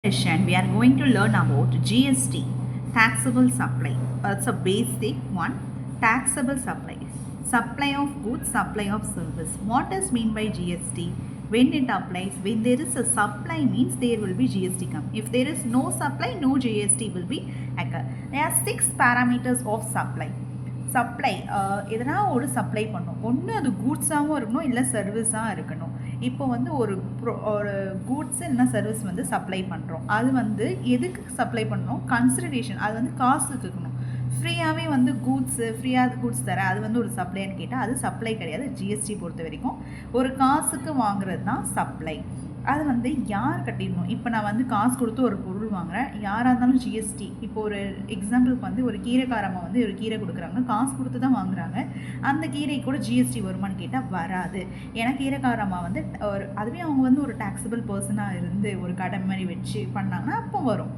Session we are going to learn about GST, taxable supply. It's a basic one. Taxable supply, supply of goods, supply of service. What is mean by GST? When it applies, when there is a supply means there will be GST come. If there is no supply, no GST will be occur. There are 6 parameters of supply. Supply எதனா ஒரு supply பண்ணணும். ஒன்று அது கூட்ஸாகவும் இருக்கணும், இல்லை சர்வீஸாக இருக்கணும். இப்போ வந்து ஒரு கூட்ஸ் இல்லைனா சர்வீஸ் வந்து சப்ளை பண்ணுறோம். அது வந்து எதுக்கு சப்ளை பண்ணணும்? கன்சிடரேஷன், அது வந்து காசுக்கு இருக்கணும். ஃப்ரீயாகவே வந்து ஃப்ரீயாக கூட்ஸ் தர அது வந்து ஒரு சப்ளைன்னு கேட்டால் அது சப்ளை கிடையாது. ஜிஎஸ்டி பொறுத்த வரைக்கும் ஒரு காசுக்கு வாங்குறது தான் சப்ளை. அது வந்து யார் கட்டிடணும்? இப்போ நான் வந்து காசு கொடுத்து ஒரு பொருள் வாங்குகிறேன், யாராக இருந்தாலும் ஜிஎஸ்டி. இப்போ ஒரு எக்ஸாம்பிளுக்கு வந்து ஒரு கீரைக்காரம்மா வந்து ஒரு கீரை கொடுக்குறாங்க, காசு கொடுத்து தான் வாங்குறாங்க. அந்த கீரை கூட ஜிஎஸ்டி வருமானு கேட்டால் வராது. ஏன்னா கீரைக்காரம்மா வந்து அதுவே அவங்க வந்து ஒரு டாக்ஸபிள் பர்சனாக இருந்து ஒரு கடை மாதிரி வச்சு பண்ணாங்கன்னா அப்போ வரும்.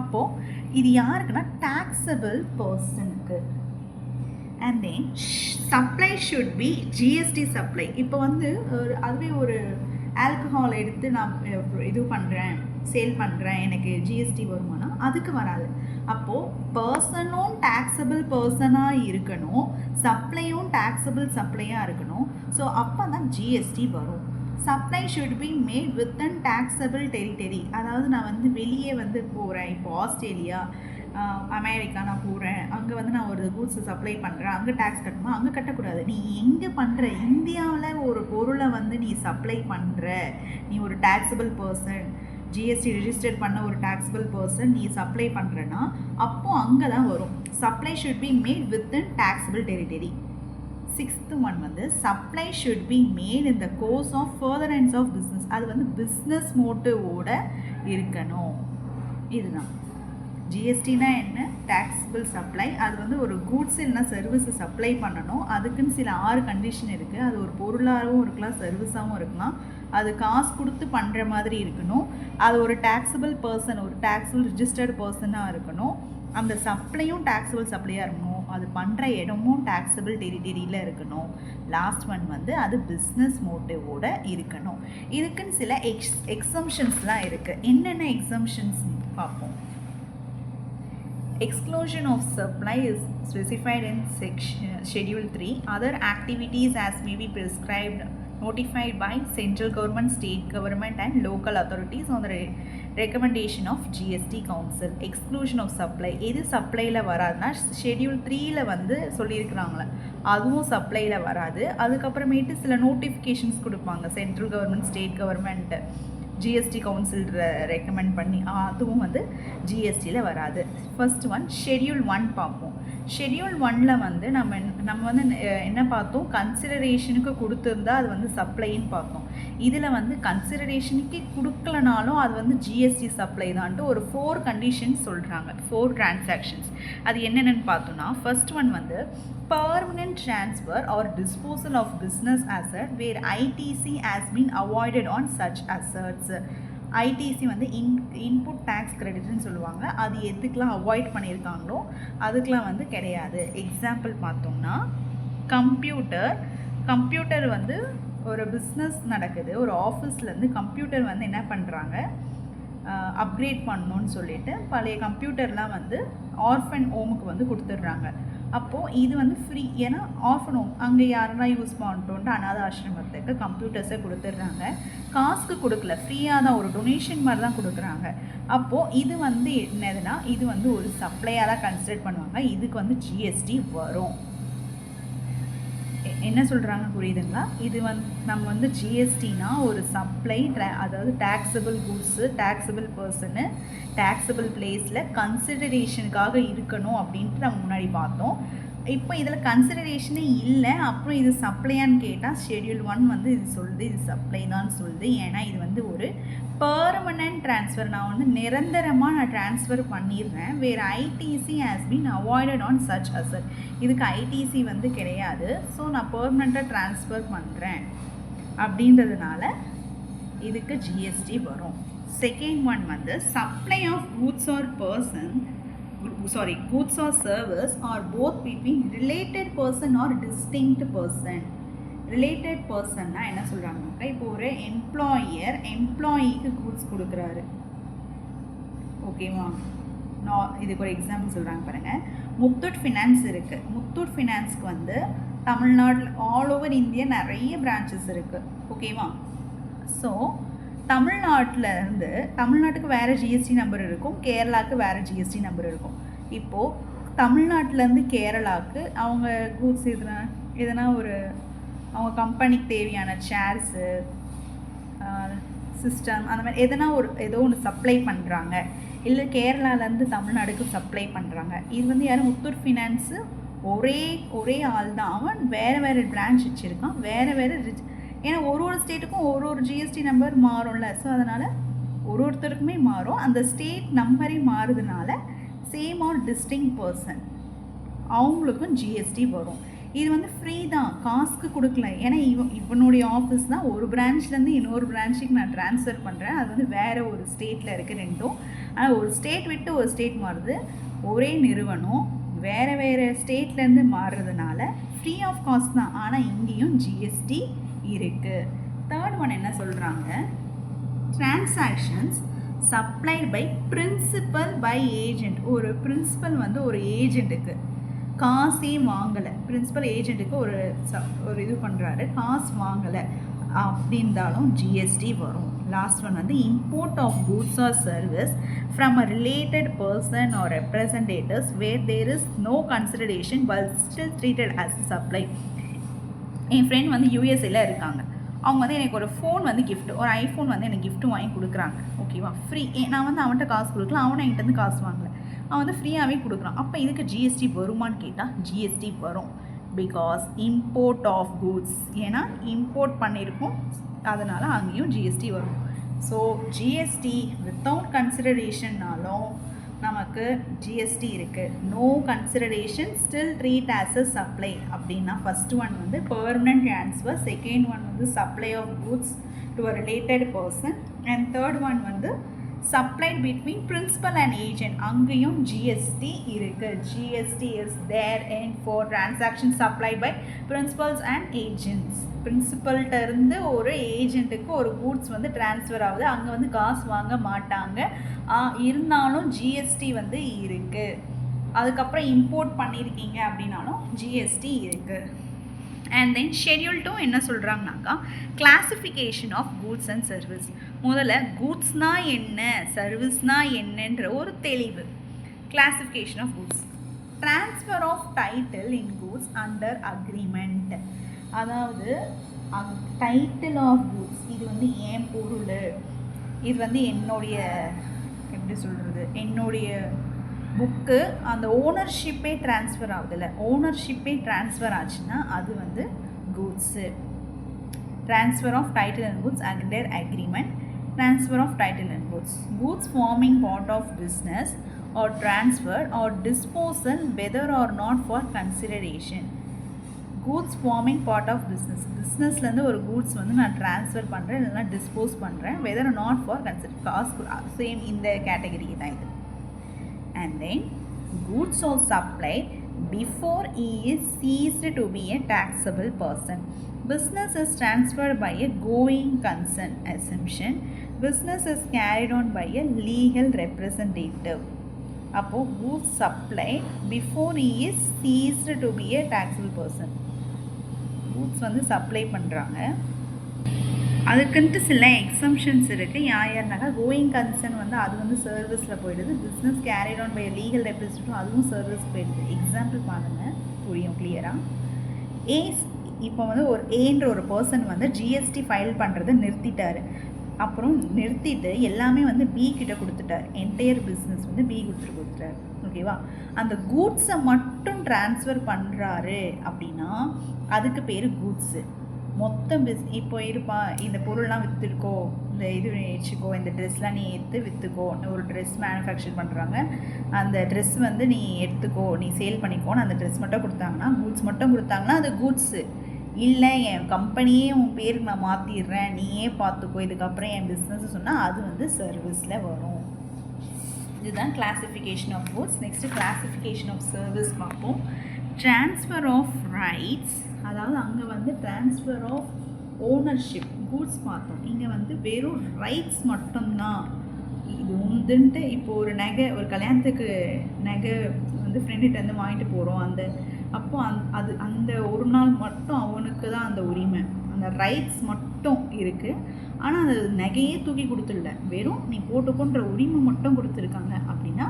அப்போது இது யாருக்குன்னா டாக்ஸபிள் பர்சனுக்கு. And then supply should B GST supply. இப்போ வந்து அதுவே ஒரு ஆல்கஹால் எடுத்து நான் இது பண்ணுறேன், சேல் பண்ணுறேன், எனக்கு ஜிஎஸ்டி வருமானா அதுக்கு வராது. அப்போது பர்சனும் டாக்ஸபிள் பர்சனாக இருக்கணும், சப்ளையும் டாக்ஸபிள் சப்ளையாக இருக்கணும். ஸோ அப்போ தான் ஜிஎஸ்டி வரும். Supply should be made within taxable territory. அதாவது நான் வந்து வெளியே வந்து போகிறேன், இப்போ ஆஸ்திரேலியா, அமெரிக்கா நான் போகிறேன், அங்கே வந்து நான் ஒரு கூட்ஸை சப்ளை பண்ணுறேன், அங்கே டேக்ஸ் கட்டணுமா? அங்கே கட்டக்கூடாது. நீ எங்கே பண்ணுற, இந்தியாவில் ஒரு பொருளை வந்து நீ சப்ளை பண்ணுற, நீ ஒரு டாக்ஸபிள் பர்சன், ஜிஎஸ்டி ரிஜிஸ்டர் பண்ண ஒரு டாக்ஸபிள் பர்சன் நீ சப்ளை பண்ணுறேன்னா அப்போது அங்கே தான் வரும். Supply should be made within taxable territory. 6th one வந்து supply should be made in the course of furtherance of business. அது வந்து பிஸ்னஸ் மோட்டிவோட இருக்கணும். இதுதான் ஜிஎஸ்டினா என்ன? Taxable supply. அது வந்து ஒரு கூட்ஸ் இல்லைனா சர்வீஸை சப்ளை பண்ணணும். அதுக்குன்னு சில 6 கண்டிஷன் இருக்குது. அது ஒரு பொருளாகவும் இருக்கலாம், சர்வீஸாகவும் இருக்கலாம். அது காசு கொடுத்து பண்ணுற மாதிரி இருக்கணும். அது ஒரு டாக்ஸபிள் பர்சன், ஒரு டாக்ஸபிள் ரிஜிஸ்டர்டு பர்சனாக இருக்கணும். அந்த சப்ளையும் டாக்ஸபிள் சப்ளையாக இருக்கணும். அது பண்ணுற இடமும் டாக்ஸபிள் டெரிட்டரியில் இருக்கணும். லாஸ்ட் ஒன் வந்து அது பிஸ்னஸ் மோட்டிவோட இருக்கணும். இதுக்குன்னு சில எக்ஸம்ஷன்ஸ்லாம் இருக்குது. என்னென்ன எக்ஸம்ஷன்ஸ் பார்ப்போம். Exclusion of supply is specified in Schedule 3. Other activities as may be prescribed, notified by central government, state government and local authorities on the recommendation of GST Council. Exclusion of supply எது சப்ளையில் வராதுன்னா schedule 3ல் வந்து சொல்லியிருக்கிறாங்களே அதுவும் சப்ளையில் வராது. அதுக்கப்புறமேட்டு சில notifications கொடுப்பாங்க central government, state government, GST council recommend பண்ணி, அதுவும் வந்து ஜிஎஸ்டியில் வராது. ஃபர்ஸ்ட் ஒன் ஷெட்யூல் 1 பார்ப்போம். ஷெட்யூல் 1ல் வந்து நம்ம வந்து என்ன பார்த்தோம்? கன்சிடரேஷனுக்கு கொடுத்துருந்தா அது வந்து சப்ளைன்னு பார்த்தோம். இதில் வந்து கன்சிடரேஷனுக்கு கொடுக்கலனாலும் அது வந்து ஜிஎஸ்டி சப்ளை தான்ட்டு ஒரு 4 கண்டிஷன்ஸ் சொல்கிறாங்க, 4 டிரான்சாக்ஷன்ஸ். அது என்னென்னு பார்த்தோன்னா ஃபர்ஸ்ட் ஒன் வந்து permanent transfer or disposal of business asset where ITC has been avoided on such assets. ITC வந்து இன்புட் டேக்ஸ் கிரெடிட்னு சொல்லுவாங்க. அது எதுக்கெலாம் அவாய்ட் பண்ணியிருக்காங்களோ அதுக்கெலாம் வந்து கிடையாது. எக்ஸாம்பிள் பார்த்தோம்னா கம்ப்யூட்டர் வந்து ஒரு பிஸ்னஸ் நடக்குது, ஒரு ஆஃபீஸ்லேருந்து கம்ப்யூட்டர் வந்து என்ன பண்ணுறாங்க, அப்கிரேட் பண்ணணுன்னு சொல்லிட்டு பழைய கம்ப்யூட்டர்லாம் வந்து ஆர்ஃபன் ஹோமுக்கு வந்து கொடுத்துட்றாங்க. அப்போது இது வந்து ஃப்ரீ, ஏன்னா ஆர்ஃபன் ஹோம் அங்கே யாரெல்லாம் யூஸ் பண்ணிட்டோன்ட்டு அனாத ஆசிரமத்துக்கு கம்ப்யூட்டர்ஸை கொடுத்துட்றாங்க. காசுக்கு கொடுக்கல, ஃப்ரீயாக தான், ஒரு டொனேஷன் மாதிரி தான் கொடுக்குறாங்க. அப்போது இது வந்து என்னதுன்னா இது வந்து ஒரு சப்ளையாக தான் கன்சிடர் பண்ணுவாங்க. இதுக்கு வந்து ஜிஎஸ்டி வரும். என்ன சொல்கிறாங்க புரியுதுங்களா? இது வந்து நம்ம வந்து ஜிஎஸ்டினா ஒரு சப்ளை, அதாவது taxable goods, taxable person, taxable பிளேஸில் கன்சிடரேஷனுக்காக இருக்கணும் அப்படின்ட்டு நம்ம முன்னாடி பார்த்தோம். இப்போ இதில் கன்சிடரேஷனே இல்லை, அப்புறம் இது சப்ளையான்னு கேட்டால் ஷெட்யூல் 1 வந்து இது சொல்லுது, இது சப்ளை தான் சொல்லுது. ஏன்னா இது வந்து ஒரு பெர்மனன்ட் ட்ரான்ஸ்ஃபர், நான் வந்து நிரந்தரமாக நான் ட்ரான்ஸ்ஃபர் பண்ணிடுறேன். வேறு ITC has been avoided on such asset. இதுக்கு ஐடிசி வந்து கிடையாது. ஸோ நான் பெர்மனண்ட்டாக ட்ரான்ஸ்ஃபர் பண்ணுறேன் அப்படின்றதுனால இதுக்கு ஜிஎஸ்டி வரும். செகண்ட் ஒன் வந்து supply of goods or goods or service or both between related person or distinct person. Related பர்சன்னா என்ன சொல்கிறாங்கனாக்கா, இப்போ ஒரு எம்ப்ளாயிக்கு கூட்ஸ் கொடுக்குறாரு, ஓகேவா? இதுக்கு ஒரு எக்ஸாம்பிள் சொல்கிறாங்க பாருங்கள். முத்தூட் ஃபினான்ஸ் இருக்குது. முத்தூட் ஃபினான்ஸ்க்கு வந்து தமிழ்நாட்டில் ஆல் ஓவர் இந்தியா நிறைய பிரான்ச்சஸ் இருக்குது. ஓகேவா? ஸோ தமிழ்நாட்டுக்கு வேறு ஜிஎஸ்டி நம்பர் இருக்கும், கேரளாவுக்கு வேறு ஜிஎஸ்டி நம்பர் இருக்கும். இப்போது தமிழ்நாட்டிலேருந்து கேரளாவுக்கு அவங்க கூட்ஸ் எதனா ஒரு அவங்க கம்பெனிக்கு தேவையான ஷேர்ஸு, சிஸ்டம், அந்த மாதிரி ஏதோ ஒன்று சப்ளை பண்ணுறாங்க, இல்லை கேரளாலேருந்து தமிழ்நாடுக்கு சப்ளை பண்ணுறாங்க. இது வந்து யாரும் முத்தூட் ஃபினான்ஸு ஒரே ஆள் தான். அவன் வேறு பிரான்ச் வச்சுருக்கான், வேறு ஏன்னா ஒரு ஸ்டேட்டுக்கும் ஒரு ஜிஎஸ்டி நம்பர் மாறும்ல. ஸோ அதனால் ஒருத்தருக்குமே மாறும். அந்த ஸ்டேட் நம்பரே மாறுதுனால சேம் ஆர் டிஸ்டிங் பர்சன் அவங்களுக்கும் ஜிஎஸ்டி வரும். இது வந்து ஃப்ரீ தான், காசுக்கு கொடுக்கல. ஏன்னா இவனுடைய ஆஃபீஸ் தான் ஒரு பிரான்ச்லேருந்து இன்னொரு பிரான்ச்சுக்கு நான் ட்ரான்ஸ்ஃபர் பண்ணுறேன். அது வந்து வேறு ஒரு ஸ்டேட்டில் இருக்குது ரெண்டும். ஆனால் ஒரு ஸ்டேட் விட்டு ஒரு ஸ்டேட் மாறுது, ஒரே நிறுவனம் வேறு ஸ்டேட்லேருந்து மாறுறதுனால ஃப்ரீ ஆஃப் காஸ்ட் தான். ஆனால் இங்கேயும் ஜிஎஸ்டி இருக்குது. தேர்ட் ஒன் என்ன சொல்கிறாங்க, transactions supplied by principal by agent. ஒரு பிரின்சிபல் வந்து ஒரு ஏஜெண்ட்டுக்கு காசே வாங்கலை, பிரின்சிபல் ஏஜெண்ட்டுக்கு ஒரு இது பண்ணுறாரு, காசு வாங்கலை அப்படின்றாலும் ஜிஎஸ்டி வரும். லாஸ்ட் ஒன் வந்து import of goods or service from a related person or representatives where there is no consideration but still treated as supply. என் ஃப்ரெண்ட் வந்து யூஎஸ்ஏல இருக்காங்க. அவங்க வந்து எனக்கு ஒரு ஃபோன் வந்து ஒரு ஐஃபோன் வந்து எனக்கு கிஃப்ட் வாங்கி கொடுக்குறாங்க. ஓகேவா? ஃப்ரீ. நான் வந்து அவன்கிட்ட காசு கொடுக்கல, அவனை என்கிட்ட காசு வாங்கலை, அவன் வந்து ஃப்ரீயாகவே கொடுக்குறான். அப்போ இதுக்கு ஜிஎஸ்டி வருமானு கேட்டால் ஜிஎஸ்டி வரும். பிகாஸ் இம்போர்ட் ஆஃப் கூட்ஸ், ஏன்னா இம்போர்ட் பண்ணியிருக்கோம், அதனால் அங்கேயும் ஜிஎஸ்டி வரும். ஸோ ஜிஎஸ்டி வித்தவுட் கன்சிடரேஷன்னாலும் நமக்கு ஜிஎஸ்டி இருக்குது. No consideration still treat as a supply அப்படின்னா ஃபஸ்ட் ஒன் வந்து பெர்மனன்ட் ட்ரான்ஸ்ஃபர், செகண்ட் ஒன் வந்து supply of goods to a related person, and third one வந்து supplied between principal and agent. அங்கேயும் GST இருக்குது. GST is there and for transaction supplied by principals and agents. பிரின்சிபல்கிட்ட இருந்து ஒரு ஏஜென்ட்டுக்கு ஒரு goods வந்து transfer ஆகுது, அங்கே வந்து காசு வாங்க மாட்டாங்க, இருந்தாலும் ஜிஎஸ்டி வந்து இருக்குது. அதுக்கப்புறம் இம்போர்ட் பண்ணியிருக்கீங்க அப்படின்னாலும் ஜிஎஸ்டி இருக்குது. அண்ட் தென் ஷெட்யூல் 2 என்ன சொல்கிறாங்கனாக்கா, classification of goods and service. முதல்ல கூட்ஸ்னால் என்ன, சர்வீஸ்னால் என்னன்ற ஒரு தெளிவு. Classification of goods, transfer of title in goods under agreement. அதாவது டைட்டில் ஆஃப் கூட்ஸ், இது வந்து என் பொருள், இது வந்து என்னுடைய எப்படி சொல்கிறது, என்னுடைய புக்கு, அந்த ஓனர்ஷிப்பே ட்ரான்ஸ்ஃபர் ஆகுதுல்ல, ஓனர்ஷிப்பே ட்ரான்ஸ்ஃபர் ஆச்சுன்னா அது வந்து goods. Transfer of title and goods under agreement, transfer of title and goods, goods forming part of business or transfer or disposal whether or not for consideration. Goods forming part of business. பிஸ்னஸ்லேருந்து ஒரு goods வந்து நான் transfer பண்ணுறேன், இல்லைனா dispose பண்ணுறேன், weather not for consider காசு, same இந்த category தான் இது. And then goods are supplied before he is ceased to be a taxable person. Business is transferred by a going concern assumption. Business is carried on by a legal representative. அப்போது goods supplied before he is ceased to be a taxable person. Goods வந்து supply பண்ணுறாங்க, அதுக்குன்ட்டு சில exemptions இருக்குது. யாருனாக்கா going concern வந்து அது வந்து சர்வீஸில் போயிடுது. Business carried on by legal representative, அதுவும் சர்வீஸ் போயிடுது. எக்ஸாம்பிள் பாருங்கள், புரியும் கிளியராக. இப்போ வந்து ஏன்ற ஒரு பர்சன் வந்து ஜிஎஸ்டி ஃபைல் பண்ணுறதை நிறுத்திட்டார். அப்புறம் நிறுத்திட்டு எல்லாமே வந்து பி கிட்ட கொடுத்துட்டார். என்டையர் பிஸ்னஸ் வந்து பி கொடுத்துட்டார். ஓகேவா? அந்த கூட்ஸை மட்டும் ட்ரான்ஸ்ஃபர் பண்ணுறாரு அப்படின்னா அதுக்கு பேர் கூட்ஸு. மொத்தம் இப்போ இருப்பா, இந்த பொருள்லாம் விற்றுக்கோ, இந்த இது வச்சுக்கோ, இந்த ட்ரெஸ்லாம் நீ எடுத்து விற்றுக்கோ, ஒரு ட்ரெஸ் மேனுஃபேக்சர் பண்ணுறாங்க, அந்த ட்ரெஸ் வந்து நீ எடுத்துக்கோ, நீ சேல் பண்ணிக்கோன்னு அந்த ட்ரெஸ் மட்டும் கொடுத்தாங்கன்னா, கூட்ஸ் மட்டும் கொடுத்தாங்கன்னா அது கூட்ஸு. இல்லை என் கம்பெனியே உன் பேருக்கு நான் மாற்றிடுறேன், நீயே பார்த்துக்கோ, இதுக்கப்புறம் என் பிஸ்னஸ் சொன்னால் அது வந்து சர்வீஸில் வரும். இதுதான் classification of goods. Next classification of service பார்ப்போம். ட்ரான்ஸ்ஃபர் ஆஃப் ரைட்ஸ், அதாவது அங்கே வந்து ட்ரான்ஸ்ஃபர் ஆஃப் ஓனர்ஷிப். கூட்ஸ் பார்த்தோம், இங்கே வந்து வெறும் ரைட்ஸ் மட்டும்தான். இது இதுன்ட்டு இப்போது ஒரு நகை ஒரு கல்யாணத்துக்கு நகை வந்து ஃப்ரெண்டுகிட்டேருந்து வாங்கிட்டு போகிறோம். அந்த ஒரு நாள் மட்டும் அவனுக்கு தான் அந்த உரிமை, அந்த ரைட்ஸ் மட்டும் இருக்குது. ஆனால் அந்த நகையே தூக்கி கொடுத்துடல, வெறும் நீ போட்டுக்கொன்ற உரிமை மட்டும் கொடுத்துருக்காங்க அப்படின்னா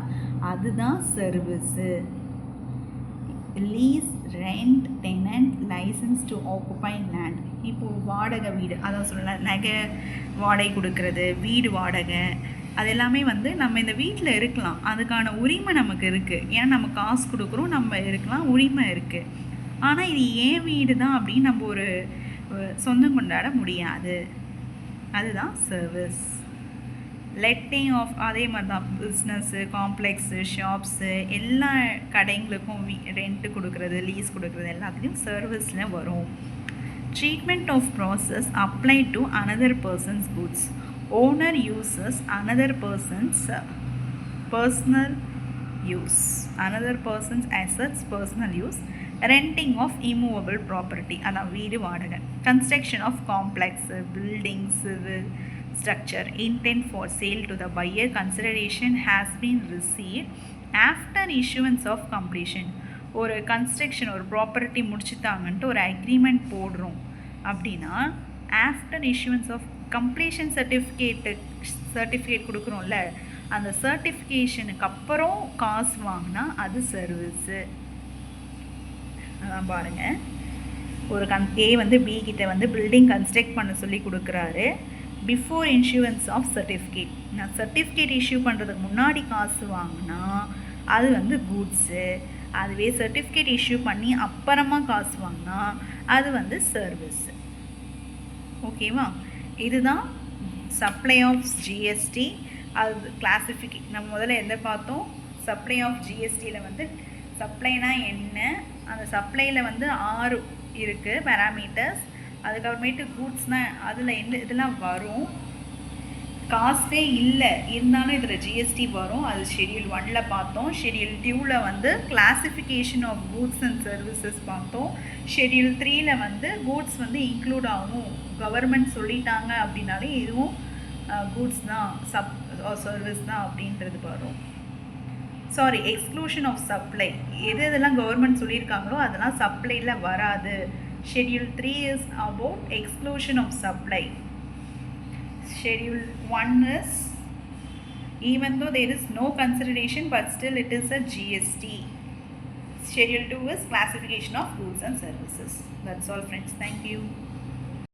அதுதான் service. Lease, rent, tenant, licence to occupy land. இப்போது வாடகை வீடு, அதான் சொல்லலாம், நகை வாடகை கொடுக்கறது, வீடு வாடகை, அது எல்லாமே வந்து நம்ம இந்த வீட்டில் இருக்கலாம், அதுக்கான உரிமை நமக்கு இருக்குது. ஏன்னா நம்ம காசு கொடுக்குறோம், நம்ம இருக்கலாம், உரிமை இருக்குது. ஆனால் இது ஏன் வீடு தான் அப்படின்னு நம்ம ஒரு சொந்தம் கொண்டாட முடியாது. அதுதான் சர்வீஸ். லெட்டிங் ஆஃப், அதே மாதிரி தான் பிஸ்னஸ்ஸு, காம்ப்ளெக்ஸு, ஷாப்ஸு, எல்லா கடைங்களுக்கும் ரெண்ட்டு கொடுக்குறது, லீஸ் கொடுக்குறது எல்லாத்துலேயும் சர்வீஸில் வரும். Treatment of process apply to another person's goods. Owner uses another person's personal use, another person's assets personal use. Renting of immovable property, அதான் வீடு வாடகை. Construction of complex, building, civil structure intent for sale to the buyer, consideration has been received after issuance of completion. ஒரு construction, ஒரு property முடிச்சுட்டாங்கன்ட்டு ஒரு agreement போடுறோம் அப்படின்னா after issuance of completion certificate கொடுக்குறோம்ல, அந்த சர்டிஃபிகேஷனுக்கு அப்புறம் காசு வாங்கினா அது சர்வீஸு. அதான் பாருங்கள், ஒரு ஏ வந்து பி கிட்ட வந்து பில்டிங் கன்ஸ்ட்ரக்ட் பண்ண சொல்லி கொடுக்குறாரு. பிஃபோர் இஷ்யூவன்ஸ் ஆஃப் சர்டிஃபிகேட், நான் சர்டிஃபிகேட் இஷ்யூ பண்ணுறதுக்கு முன்னாடி காசு வாங்கினா அது வந்து கூட்ஸு. அதுவே சர்டிஃபிகேட் இஷ்யூ பண்ணி அப்புறமா காசு வாங்கினா அது வந்து சர்வீஸு. ஓகேவா? இதுதான் சப்ளை ஆஃப் ஜிஎஸ்டி. அது நம்ம முதல்ல எதை பார்த்தோம்? சப்ளை ஆஃப் ஜிஎஸ்டியில் வந்து சப்ளைனா என்ன, அந்த சப்ளையில் வந்து 6 இருக்குது பேராமீட்டர்ஸ். அதுக்கப்புறமேட்டு கூட்ஸ்னால் அதில் இதெல்லாம் வரும். காஸ்ட்டே இல்லை இருந்தாலும் இதில் ஜிஎஸ்டி வரும். அது ஷெட்யூல் 1ல் பார்த்தோம். ஷெட்யூல் 2ல் வந்து classification of goods and services பார்த்தோம். ஷெட்யூல் 3ல் வந்து கூட்ஸ் வந்து இன்க்ளூட் ஆகும், கவர்மெண்ட் சொல்லிட்டாங்க அப்படின்னாலே இதுவும் கூட்ஸ் தான், சர்வீஸ் தான் அப்படின்றது வரும். சாரி, எக்ஸ்க்ளூஷன் ஆஃப் சப்ளை, எதெல்லாம் கவர்மெண்ட் சொல்லியிருக்காங்களோ அதெல்லாம் சப்ளையில் வராது. Schedule 3 is about exclusion of supply. Schedule 1 is, even though there is no consideration but still it is a GST. Schedule 2 is classification of goods and services. That's all friends. Thank you.